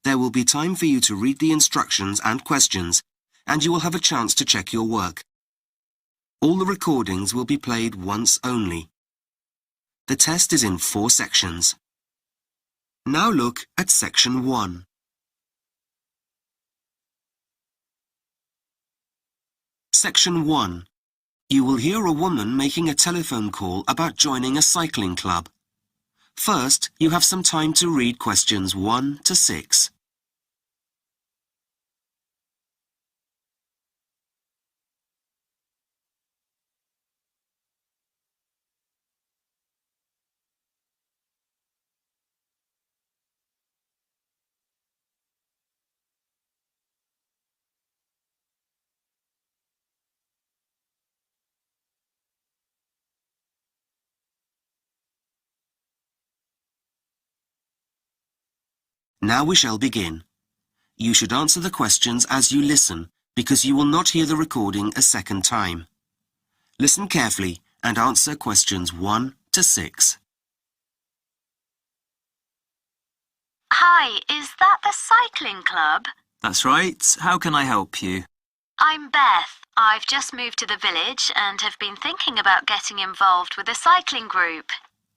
There will be time for you to read the instructions and questions, and you will have a chance to check your work. All the recordings will be played once only. The test is in 4 sections. Now look at Section 1. Section 1. You will hear a woman making a telephone call about joining a cycling club. First, you have some time to read questions 1 to 6. Now we shall begin. You should answer the questions as you listen, because you will not hear the recording a second time. Listen carefully and answer questions 1 to 6. Hi, is that the cycling club? That's right. How can I help you? I'm Beth. I've just moved to the village and have been thinking about getting involved with a cycling group.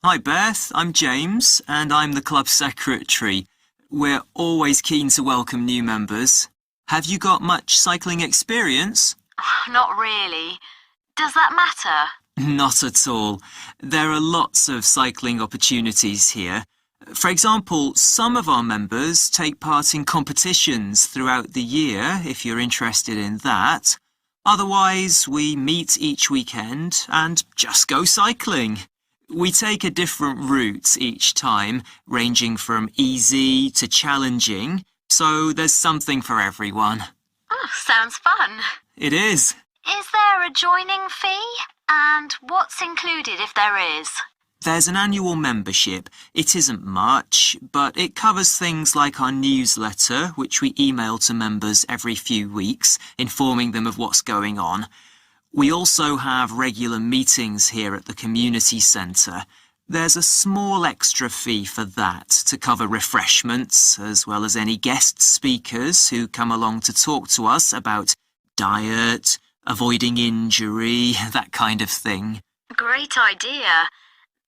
Hi, Beth. I'm James, and I'm the club secretary. We're always keen to welcome new members. Have you got much cycling experience? Not really. Does that matter? Not at all. There are lots of cycling opportunities here. For example, some of our members take part in competitions throughout the year, if you're interested in that. Otherwise, we meet each weekend and just go cycling. We take a different route each time, ranging from easy to challenging, so there's something for everyone. Oh, sounds fun. It is. Is there a joining fee? And what's included if there is? There's an annual membership. It isn't much, but it covers things like our newsletter, which we email to members every few weeks, informing them of what's going on. We also have regular meetings here at the community centre. There's a small extra fee for that to cover refreshments, as well as any guest speakers who come along to talk to us about diet, avoiding injury, that kind of thing. Great idea.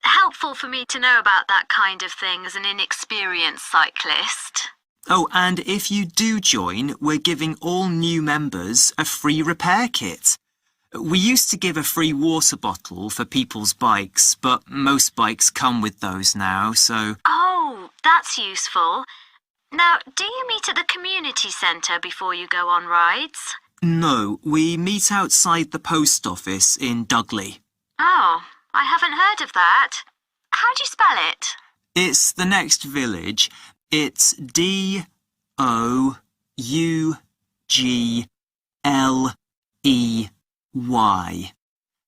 Helpful for me to know about that kind of thing as an inexperienced cyclist. Oh, and if you do join, we're giving all new members a free repair kit. We used to give a free water bottle for people's bikes, but most bikes come with those now, so... Oh, that's useful. Now, do you meet at the community centre before you go on rides? No, we meet outside the post office in Dudley. Oh, I haven't heard of that. How do you spell it? It's the next village. It's D-O-U-G-L-E-Y.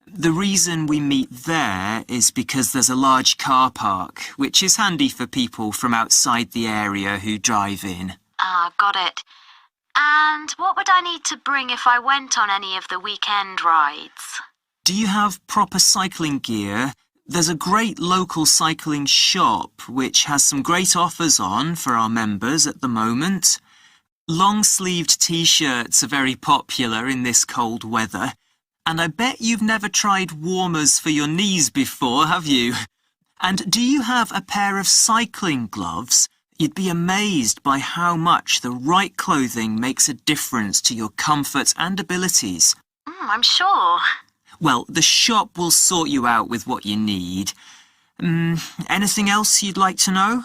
The reason we meet there is because there's a large car park, which is handy for people from outside the area who drive in. Ah, got it. And what would I need to bring if I went on any of the weekend rides? Do you have proper cycling gear? There's a great local cycling shop which has some great offers on for our members at the moment. Long-sleeved t-shirts are very popular in this cold weather. And I bet you've never tried warmers for your knees before, have you? And do you have a pair of cycling gloves? You'd be amazed by how much the right clothing makes a difference to your comfort and abilities. I'm sure. Well, the shop will sort you out with what you need. Anything else you'd like to know?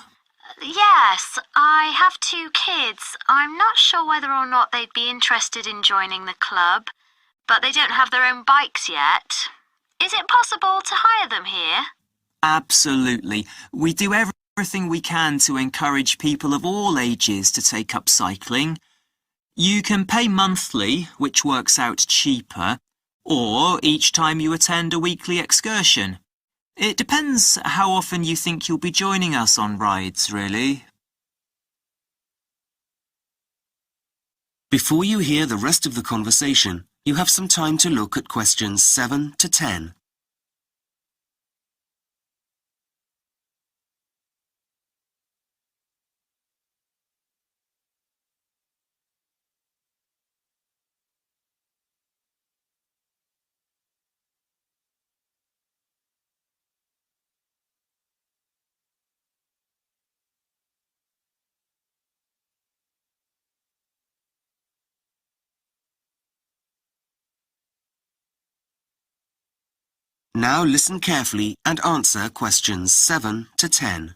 Yes, I have 2 kids. I'm not sure whether or not they'd be interested in joining the club, but they don't have their own bikes yet. Is it possible to hire them here? Absolutely. We do everything we can to encourage people of all ages to take up cycling. You can pay monthly, which works out cheaper, or each time you attend a weekly excursion. It depends how often you think you'll be joining us on rides, really. Before you hear the rest of the conversation, you have some time to look at questions 7 to 10. Now listen carefully and answer questions 7 to 10.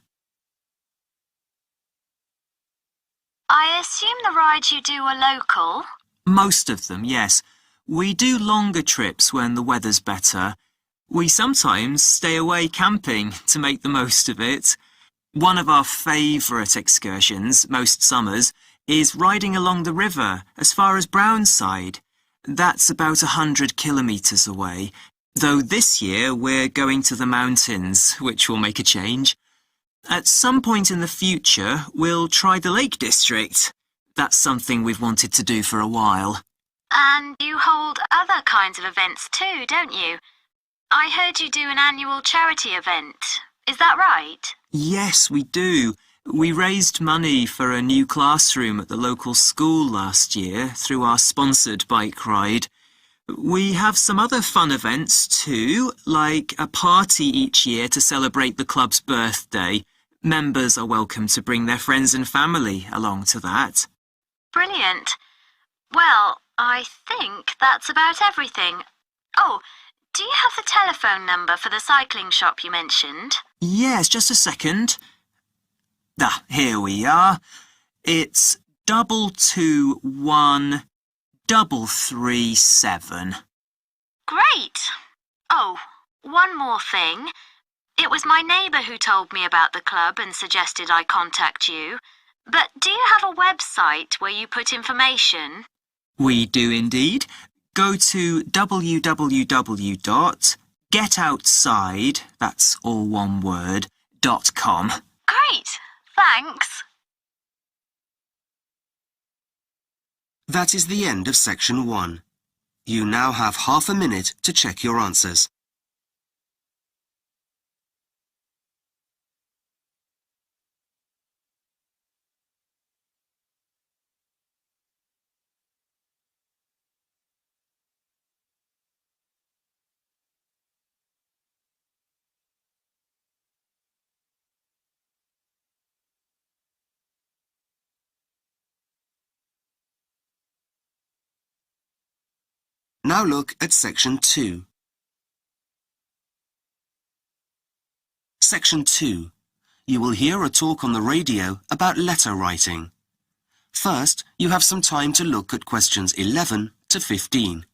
I assume the rides you do are local? Most of them, yes. We do longer trips when the weather's better. We sometimes stay away camping to make the most of it. One of our favourite excursions, most summers, is riding along the river as far as Brownside. That's about 100 kilometres away, though this year we're going to the mountains, which will make a change. At some point in the future, we'll try the Lake District. That's something we've wanted to do for a while. And you hold other kinds of events too, don't you? I heard you do an annual charity event. Is that right? Yes, we do. We raised money for a new classroom at the local school last year through our sponsored bike ride. We have some other fun events too, like a party each year to celebrate the club's birthday. Members are welcome to bring their friends and family along to that. Brilliant. Well, I think that's about everything. Oh, do you have the telephone number for the cycling shop you mentioned? Yes, just a second. Here we are. It's 221-337. Great. Oh, one more thing. It was my neighbour who told me about the club and suggested I contact you. But do you have a website where you put information? We do indeed. Go to www.getoutside, that's all one word, .com. Great. Thanks. That is the end of section 1. You now have half a minute to check your answers. Now look at section 2. Section 2. You will hear a talk on the radio about letter writing. First, you have some time to look at questions 11 to 15.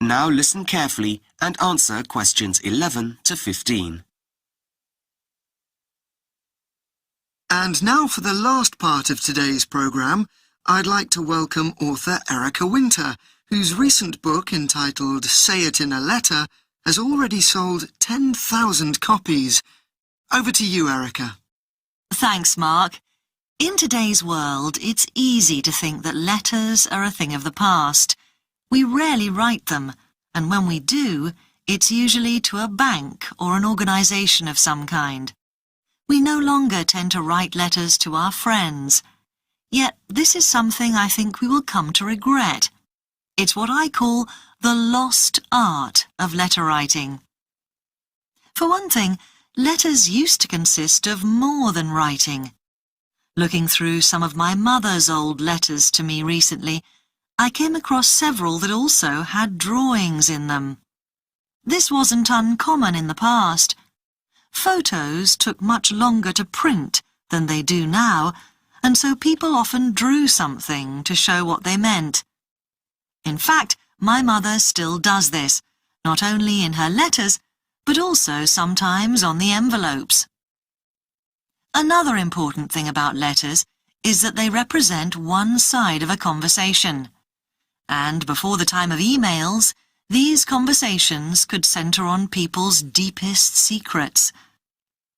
Now listen carefully and answer questions 11 to 15. And now for the last part of today's programme, I'd like to welcome author Erica Winter, whose recent book entitled Say It in a Letter has already sold 10,000 copies. Over to you, Erica. Thanks, Mark. In today's world, it's easy to think that letters are a thing of the past. We rarely write them, and when we do, it's usually to a bank or an organisation of some kind. We no longer tend to write letters to our friends. Yet this is something I think we will come to regret. It's what I call the lost art of letter writing. For one thing, letters used to consist of more than writing. Looking through some of my mother's old letters to me recently, I came across several that also had drawings in them. This wasn't uncommon in the past. Photos took much longer to print than they do now, and so people often drew something to show what they meant. In fact, my mother still does this, not only in her letters, but also sometimes on the envelopes. Another important thing about letters is that they represent one side of a conversation. And before the time of emails, these conversations could centre on people's deepest secrets.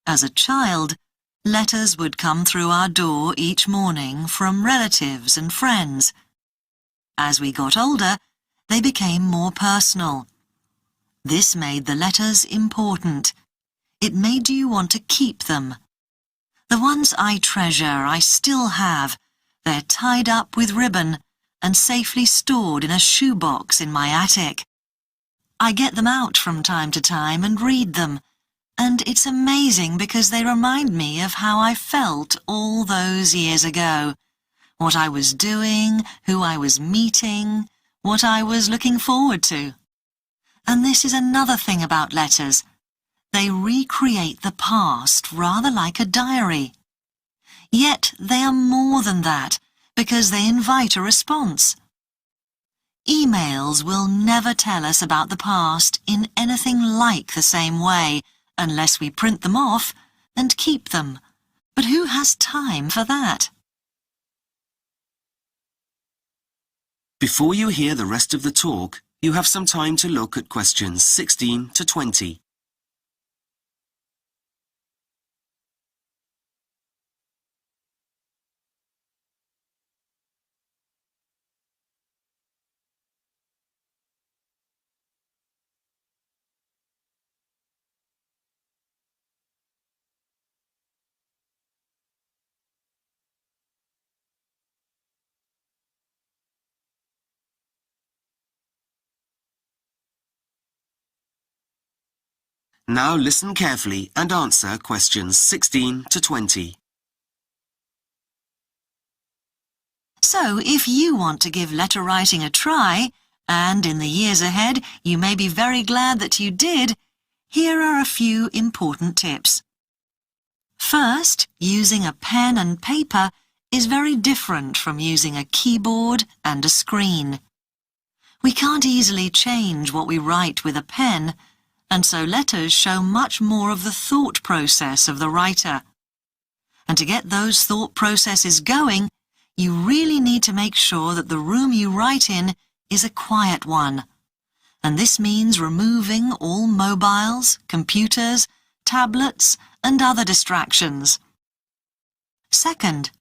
As a child, letters would come through our door each morning from relatives and friends. As we got older, they became more personal. This made the letters important. It made you want to keep them. The ones I treasure I still have. They're tied up with ribbon and safely stored in a shoebox in my attic. I get them out from time to time and read them, and it's amazing because they remind me of how I felt all those years ago, what I was doing, who I was meeting, what I was looking forward to. And this is another thing about letters. They recreate the past rather like a diary. Yet they are more than that, because they invite a response. Emails will never tell us about the past in anything like the same way, unless we print them off and keep them. But who has time for that? Before you hear the rest of the talk, you have some time to look at questions 16 to 20. Now listen carefully and answer questions 16 to 20. So, if you want to give letter writing a try, and in the years ahead you may be very glad that you did, here are a few important tips. First, using a pen and paper is very different from using a keyboard and a screen. We can't easily change what we write with a pen, and so letters show much more of the thought process of the writer. And to get those thought processes going, you really need to make sure that the room you write in is a quiet one. And this means removing all mobiles, computers, tablets, and other distractions. Second,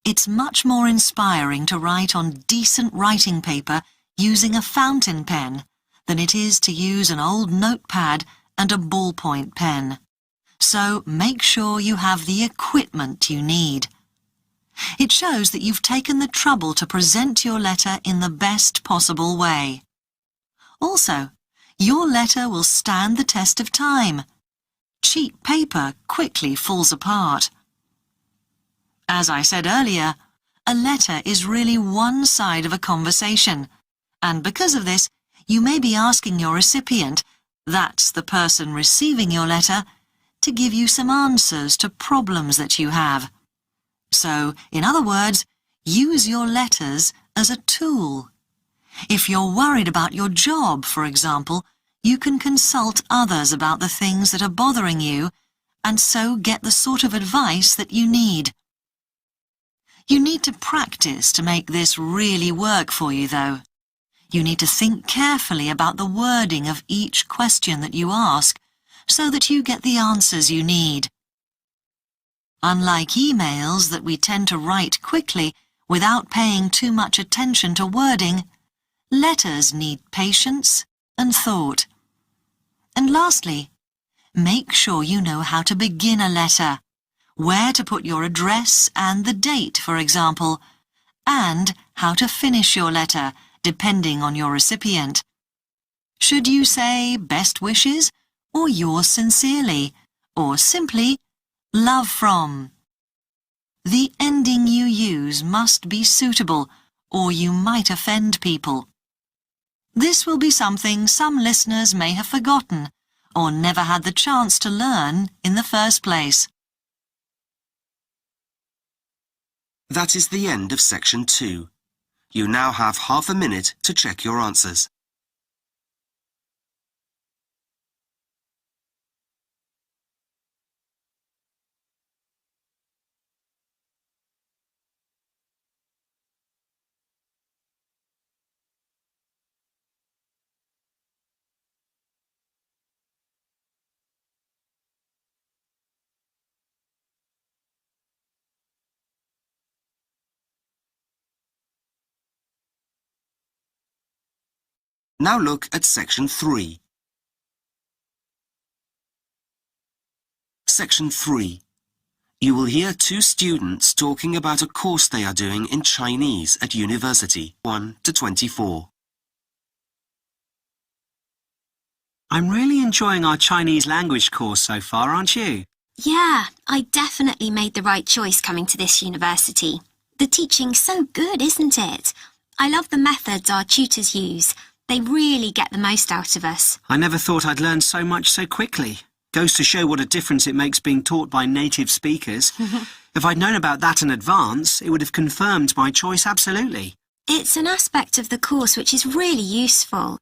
it's much more inspiring to write on decent writing paper using a fountain pen than it is to use an old notepad and a ballpoint pen. So make sure you have the equipment you need. It shows that you've taken the trouble to present your letter in the best possible way. Also, your letter will stand the test of time. Cheap paper quickly falls apart. As I said earlier, a letter is really one side of a conversation, and because of this, you may be asking your recipient, that's the person receiving your letter, to give you some answers to problems that you have. So, in other words, use your letters as a tool. If you're worried about your job, for example, you can consult others about the things that are bothering you, and so get the sort of advice that you need. You need to practice to make this really work for you, though. You need to think carefully about the wording of each question that you ask, so that you get the answers you need. Unlike emails that we tend to write quickly without paying too much attention to wording, letters need patience and thought. And lastly, make sure you know how to begin a letter, where to put your address and the date, for example, and how to finish your letter, depending on your recipient. Should you say best wishes, or yours sincerely, or simply love from? The ending you use must be suitable, or you might offend people. This will be something some listeners may have forgotten, or never had the chance to learn in the first place. That is the end of section 2. You now have half a minute to check your answers. Now look at section 3. Section 3. You will hear two students talking about a course they are doing in Chinese at university, 1 to 24. I'm really enjoying our Chinese language course so far, aren't you? Yeah, I definitely made the right choice coming to this university. The teaching's so good, isn't it? I love the methods our tutors use. They really get the most out of us. I never thought I'd learn so much so quickly. Goes to show what a difference it makes being taught by native speakers. If I'd known about that in advance, it would have confirmed my choice absolutely. It's an aspect of the course which is really useful.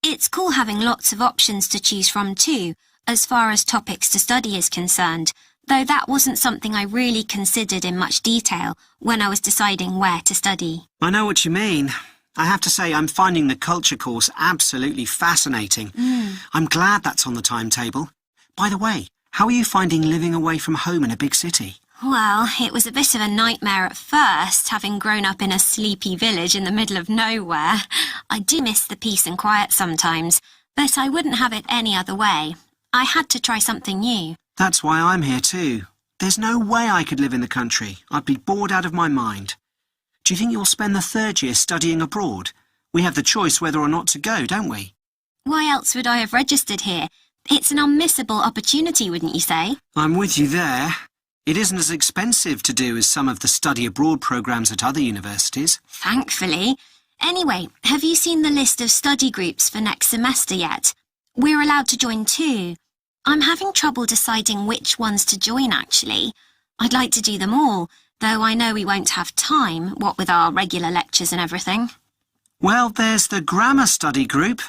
It's cool having lots of options to choose from too, as far as topics to study is concerned, though that wasn't something I really considered in much detail when I was deciding where to study. I know what you mean. I have to say I'm finding the culture course absolutely fascinating. I'm glad that's on the timetable. By the way, how are you finding living away from home in a big city? Well, it was a bit of a nightmare at first, having grown up in a sleepy village in the middle of nowhere. I do miss the peace and quiet sometimes, but I wouldn't have it any other way. I had to try something new. That's why I'm here too. There's no way I could live in the country. I'd be bored out of my mind. Do you think you'll spend the third year studying abroad? We have the choice whether or not to go, don't we? Why else would I have registered here? It's an unmissable opportunity, wouldn't you say? I'm with you there. It isn't as expensive to do as some of the study abroad programmes at other universities. Thankfully. Anyway, have you seen the list of study groups for next semester yet? We're allowed to join 2. I'm having trouble deciding which ones to join, actually. I'd like to do them all, though I know we won't have time, what with our regular lectures and everything. Well, there's the grammar study group.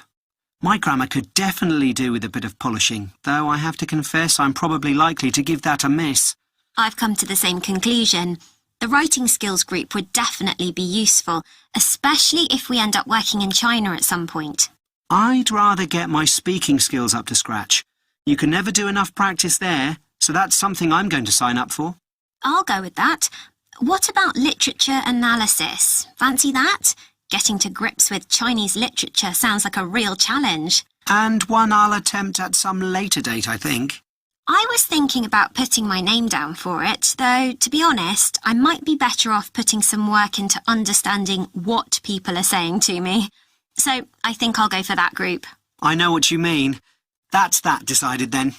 My grammar could definitely do with a bit of polishing, though I have to confess I'm probably likely to give that a miss. I've come to the same conclusion. The writing skills group would definitely be useful, especially if we end up working in China at some point. I'd rather get my speaking skills up to scratch. You can never do enough practice there, so that's something I'm going to sign up for. I'll go with that. What about literature analysis? Fancy that? Getting to grips with Chinese literature sounds like a real challenge. And one I'll attempt at some later date, I think. I was thinking about putting my name down for it, though, to be honest, I might be better off putting some work into understanding what people are saying to me. So I think I'll go for that group. I know what you mean. That's that decided then.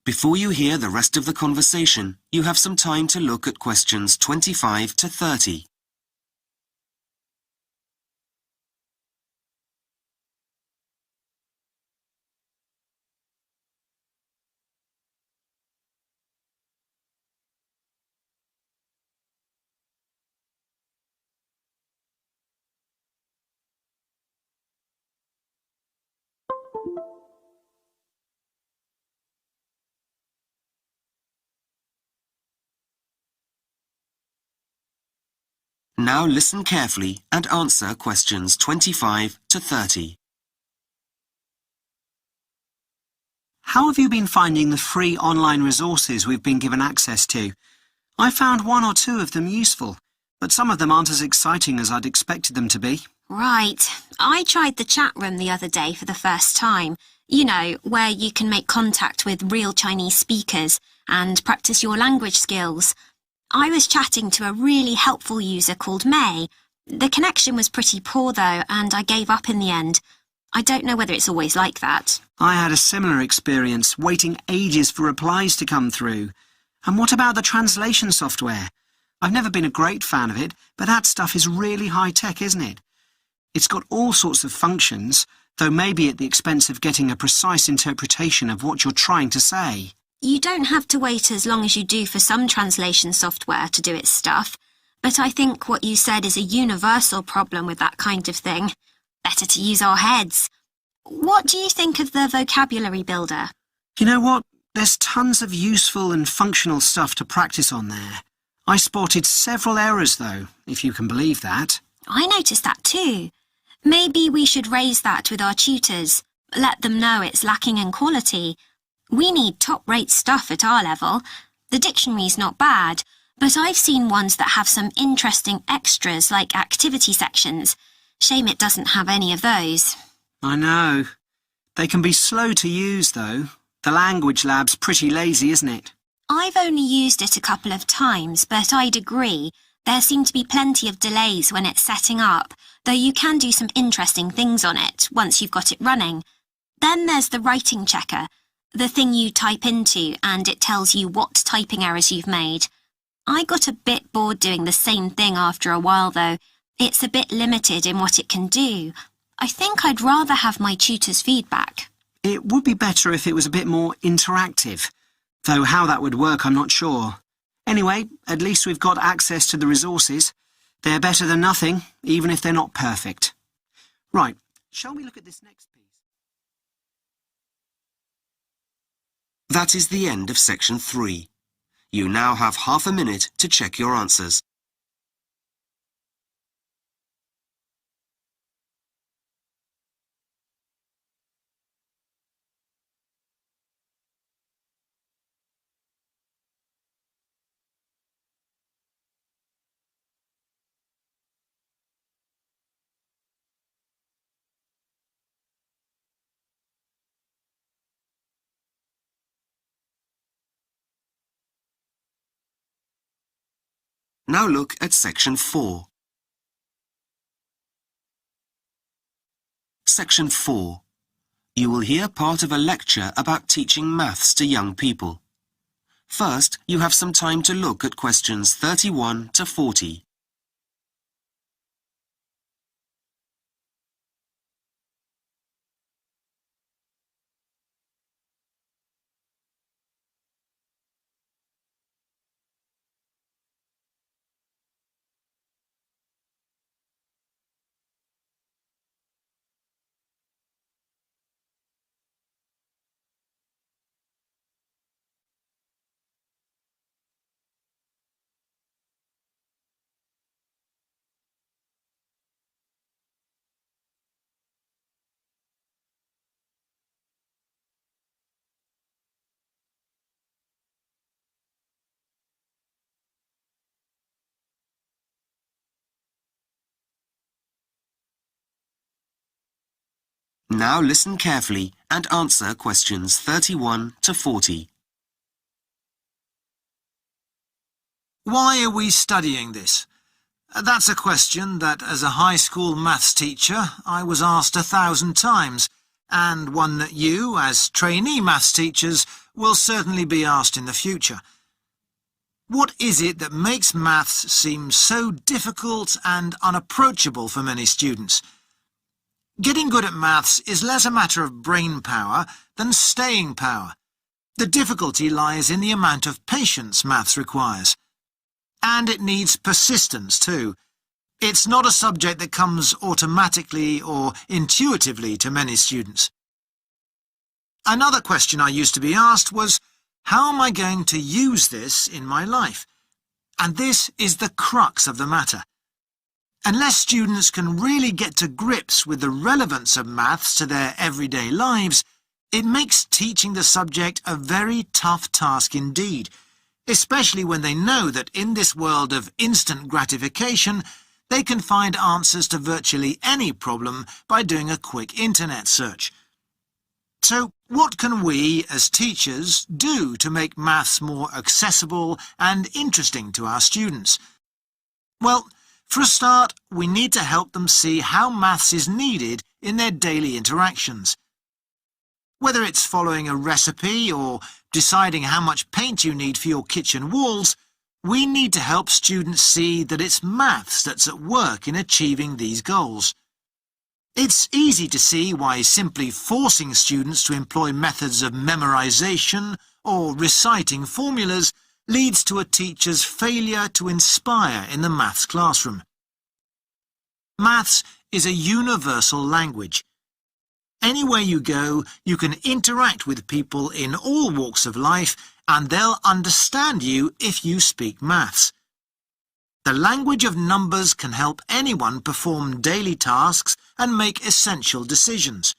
Before you hear the rest of the conversation, you have some time to look at questions 25 to 30. Now listen carefully and answer questions 25 to 30. How have you been finding the free online resources we've been given access to? I found 1 or 2 of them useful, but some of them aren't as exciting as I'd expected them to be. Right. I tried the chat room the other day for the first time. You know, where you can make contact with real Chinese speakers and practice your language skills. I was chatting to a really helpful user called May. The connection was pretty poor though, and I gave up in the end. I don't know whether it's always like that. I had a similar experience, waiting ages for replies to come through. And what about the translation software? I've never been a great fan of it, but that stuff is really high-tech, isn't it? It's got all sorts of functions, though maybe at the expense of getting a precise interpretation of what you're trying to say. You don't have to wait as long as you do for some translation software to do its stuff, but I think what you said is a universal problem with that kind of thing. Better to use our heads. What do you think of the vocabulary builder? You know what? There's tons of useful and functional stuff to practice on there. I spotted several errors though, if you can believe that. I noticed that too. Maybe we should raise that with our tutors. Let them know it's lacking in quality. We need top-rate stuff at our level. The dictionary's not bad, but I've seen ones that have some interesting extras like activity sections. Shame it doesn't have any of those. I know. They can be slow to use, though. The language lab's pretty lazy, isn't it? I've only used it a couple of times, but I'd agree. There seem to be plenty of delays when it's setting up, though you can do some interesting things on it once you've got it running. Then there's the writing checker, the thing you type into and it tells you what typing errors you've made. I got a bit bored doing the same thing after a while, though. It's a bit limited in what it can do. I think I'd rather have my tutor's feedback. It would be better if it was a bit more interactive, though how that would work I'm not sure. Anyway, at least we've got access to the resources. They're better than nothing, even if they're not perfect. Right, shall we look at this next piece? That is the end of section 3. You now have half a minute to check your answers. Now look at section 4. Section 4. You will hear part of a lecture about teaching maths to young people. First, you have some time to look at questions 31 to 40. Now listen carefully and answer questions 31 to 40. Why are we studying this? That's a question that, as a high school maths teacher, I was asked 1,000 times, and one that you, as trainee maths teachers, will certainly be asked in the future. What is it that makes maths seem so difficult and unapproachable for many students? Getting good at maths is less a matter of brain power than staying power. The difficulty lies in the amount of patience maths requires. And it needs persistence too. It's not a subject that comes automatically or intuitively to many students. Another question I used to be asked was, how am I going to use this in my life? And this is the crux of the matter. Unless students can really get to grips with the relevance of maths to their everyday lives, it makes teaching the subject a very tough task indeed, especially when they know that in this world of instant gratification, they can find answers to virtually any problem by doing a quick internet search. So, what can we, as teachers, do to make maths more accessible and interesting to our students? Well, for a start, we need to help them see how maths is needed in their daily interactions. Whether it's following a recipe or deciding how much paint you need for your kitchen walls, we need to help students see that it's maths that's at work in achieving these goals. It's easy to see why simply forcing students to employ methods of memorization or reciting formulas leads to a teacher's failure to inspire in the maths classroom. Maths is a universal language. Anywhere you go, you can interact with people in all walks of life, and they'll understand you if you speak maths. The language of numbers can help anyone perform daily tasks and make essential decisions.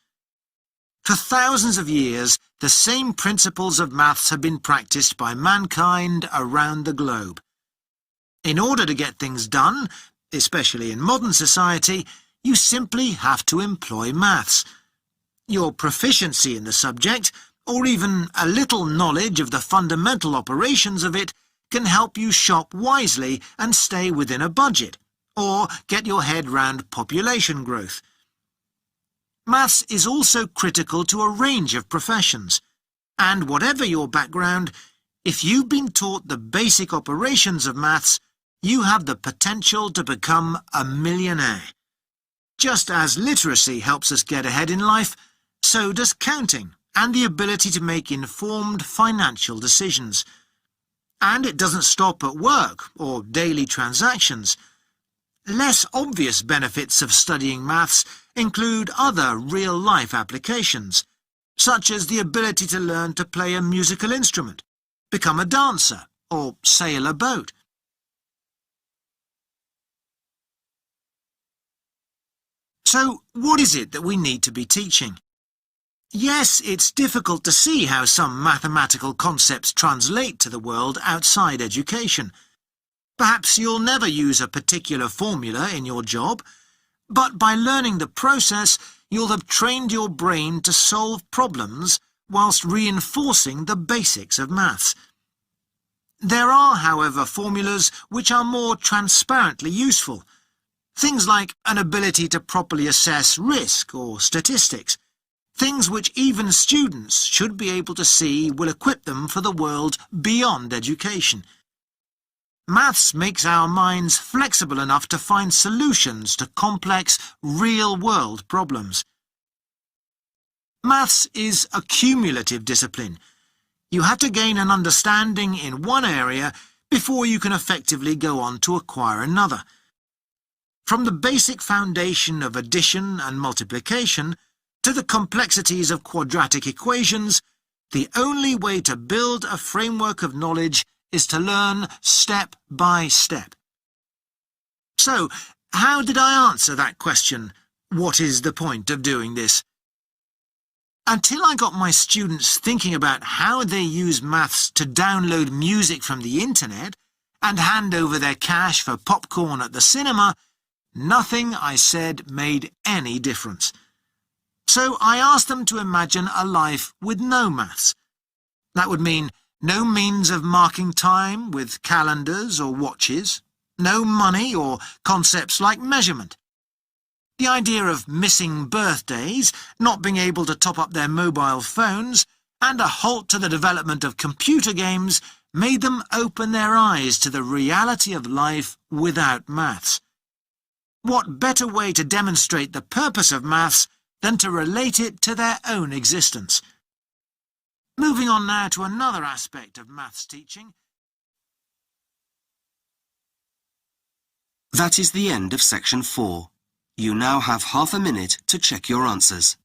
For thousands of years, the same principles of maths have been practiced by mankind around the globe. In order to get things done, especially in modern society, you simply have to employ maths. Your proficiency in the subject, or even a little knowledge of the fundamental operations of it, can help you shop wisely and stay within a budget, or get your head round population growth. Maths is also critical to a range of professions, and whatever your background, if you've been taught the basic operations of maths, you have the potential to become a millionaire. Just as literacy helps us get ahead in life, so does counting and the ability to make informed financial decisions. And it doesn't stop at work or daily transactions. Less obvious benefits of studying maths include other real-life applications, such as the ability to learn to play a musical instrument, become a dancer, or sail a boat. So, what is it that we need to be teaching? Yes, it's difficult to see how some mathematical concepts translate to the world outside education. Perhaps you'll never use a particular formula in your job, but by learning the process, you'll have trained your brain to solve problems whilst reinforcing the basics of maths. There are, however, formulas which are more transparently useful. Things like an ability to properly assess risk or statistics. Things which even students should be able to see will equip them for the world beyond education. Maths makes our minds flexible enough to find solutions to complex, real-world problems. Maths is a cumulative discipline. You have to gain an understanding in one area before you can effectively go on to acquire another. From the basic foundation of addition and multiplication to the complexities of quadratic equations, the only way to build a framework of knowledge is to learn step by step. So, how did I answer that question, what is the point of doing this? Until I got my students thinking about how they use maths to download music from the internet and hand over their cash for popcorn at the cinema, nothing I said made any difference. So I asked them to imagine a life with no maths. That would mean no means of marking time with calendars or watches, no money or concepts like measurement. The idea of missing birthdays, not being able to top up their mobile phones, and a halt to the development of computer games made them open their eyes to the reality of life without maths. What better way to demonstrate the purpose of maths than to relate it to their own existence? Moving on now to another aspect of maths teaching. That is the end of section 4. You now have half a minute to check your answers.